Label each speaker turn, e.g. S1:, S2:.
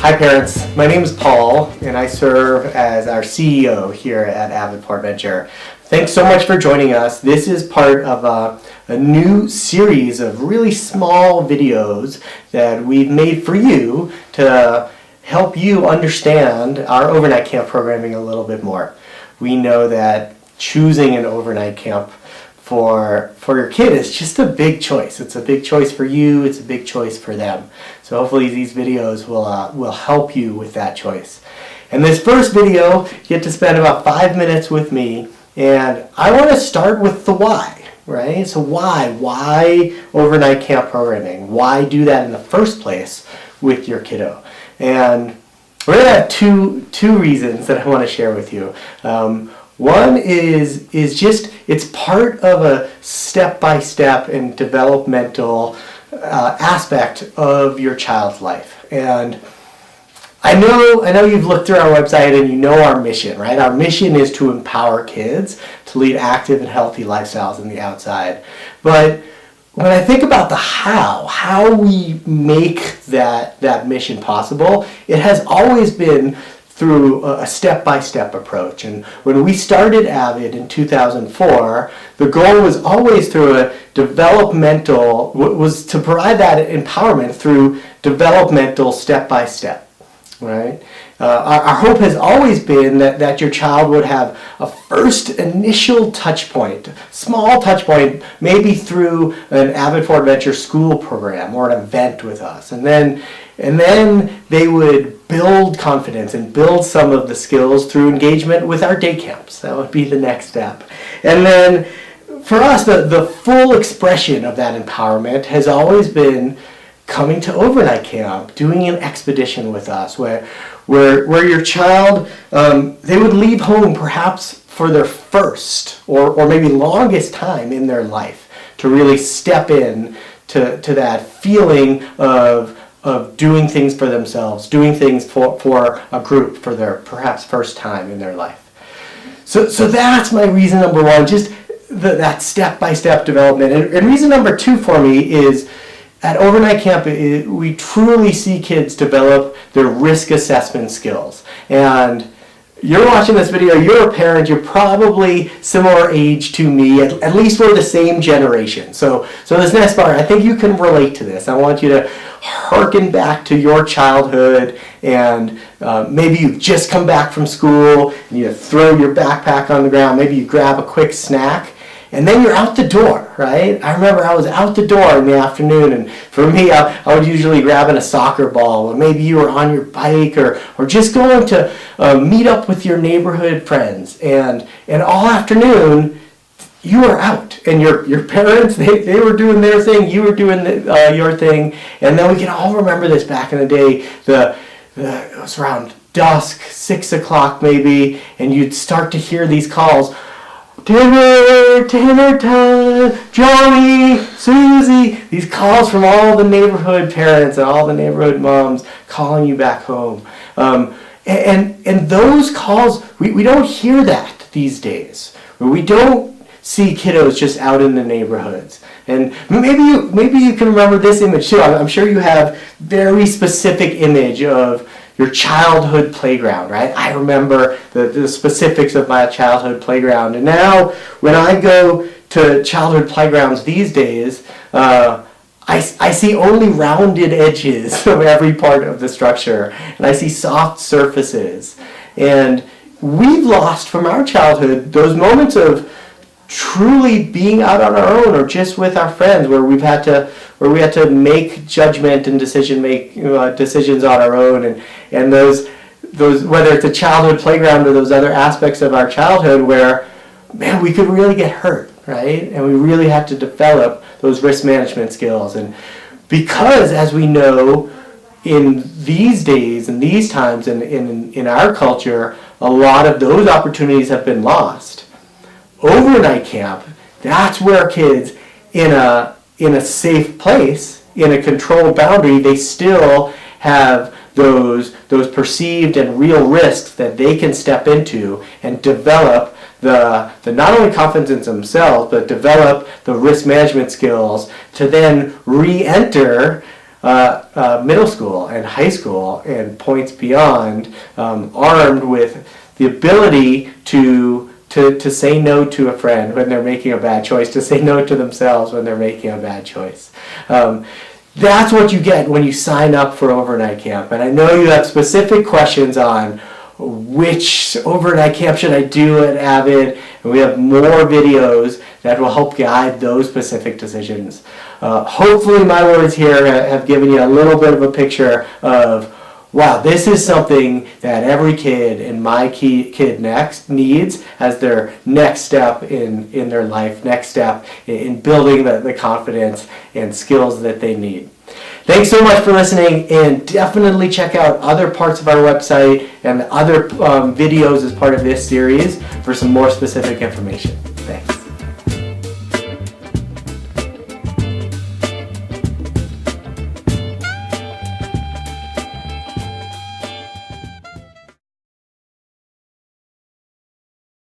S1: Hi parents, my name is Paul and I serve as our CEO here at Avid4 Adventure. Thanks so much for joining us. This is part of a new series of really small videos that we've made for you to help you understand our overnight camp programming a little bit more. We know that choosing an overnight camp for your kid is just a big choice. It's a big choice for you, it's a big choice for them. So hopefully these videos will help you with that choice. In this first video, you get to spend about 5 minutes with me, and I want to start with the why, right? So why overnight camp programming? Why do that in the first place with your kiddo? And we're going to have two reasons that I want to share with you. One is just it's part of a step-by-step and developmental aspect of your child's life. And I know you've looked through our website and you know our mission, right? Our mission is to empower kids to lead active and healthy lifestyles in the outside. But when I think about the how we make that mission possible, it has always been through a step-by-step approach. And when we started Avid in 2004, the goal was always through a developmental, was to provide that empowerment through developmental step-by-step, right? Our hope has always been that your child would have a first initial touch point, small touch point, maybe through an Avid4 Adventure school program or an event with us. And then they would build confidence and build some of the skills through engagement with our day camps. That would be the next step. And then for us, the full expression of that empowerment has always been coming to overnight camp, doing an expedition with us, where your child, they would leave home perhaps for their first or maybe longest time in their life to really step in to that feeling of doing things for themselves, doing things for a group for their perhaps first time in their life. So that's my reason number one, just that step-by-step development. And reason number two for me is at overnight camp, we truly see kids develop their risk assessment skills. And you're watching this video, you're a parent, you're probably similar age to me, at least we're the same generation. So this next part, I think you can relate to this. I want you to harken back to your childhood, and maybe you've just come back from school, and you throw your backpack on the ground, maybe you grab a quick snack, and then you're out the door, right? I remember I was out the door in the afternoon, and for me, I would usually grab a soccer ball, or maybe you were on your bike, or just going to meet up with your neighborhood friends, and all afternoon, you were out, and your parents, they were doing their thing, you were doing your thing, and then we can all remember this back in the day, it was around dusk, 6 o'clock maybe, and you'd start to hear these calls, dinner time, Johnny, Susie, these calls from all the neighborhood parents and all the neighborhood moms calling you back home. And those calls, we don't hear that these days. We don't see kiddos just out in the neighborhoods. And maybe you can remember this image too. I'm sure you have very specific image of your childhood playground, right? I remember the specifics of my childhood playground. And now when I go to childhood playgrounds these days, I see only rounded edges of every part of the structure. And I see soft surfaces. And we've lost from our childhood those moments of truly being out on our own or just with our friends where we had to make judgment and decisions on our own, and those whether it's a childhood playground or those other aspects of our childhood where, man, we could really get hurt, right? And we really had to develop those risk management skills. And because, as we know, in these days and these times and in our culture, a lot of those opportunities have been lost. Overnight camp, that's where kids in a safe place, in a controlled boundary, they still have those perceived and real risks that they can step into and develop the not only confidence in themselves, but develop the risk management skills to then re-enter middle school and high school and points beyond, armed with the ability to say no to a friend when they're making a bad choice, to say no to themselves when they're making a bad choice. That's what you get when you sign up for overnight camp. And I know you have specific questions on which overnight camp should I do at Avid, and we have more videos that will help guide those specific decisions. Hopefully my words here have given you a little bit of a picture of, wow, this is something that every kid in my kid next needs as their next step in their life, next step in building the confidence and skills that they need. Thanks so much for listening, and definitely check out other parts of our website and other videos as part of this series for some more specific information. Thanks.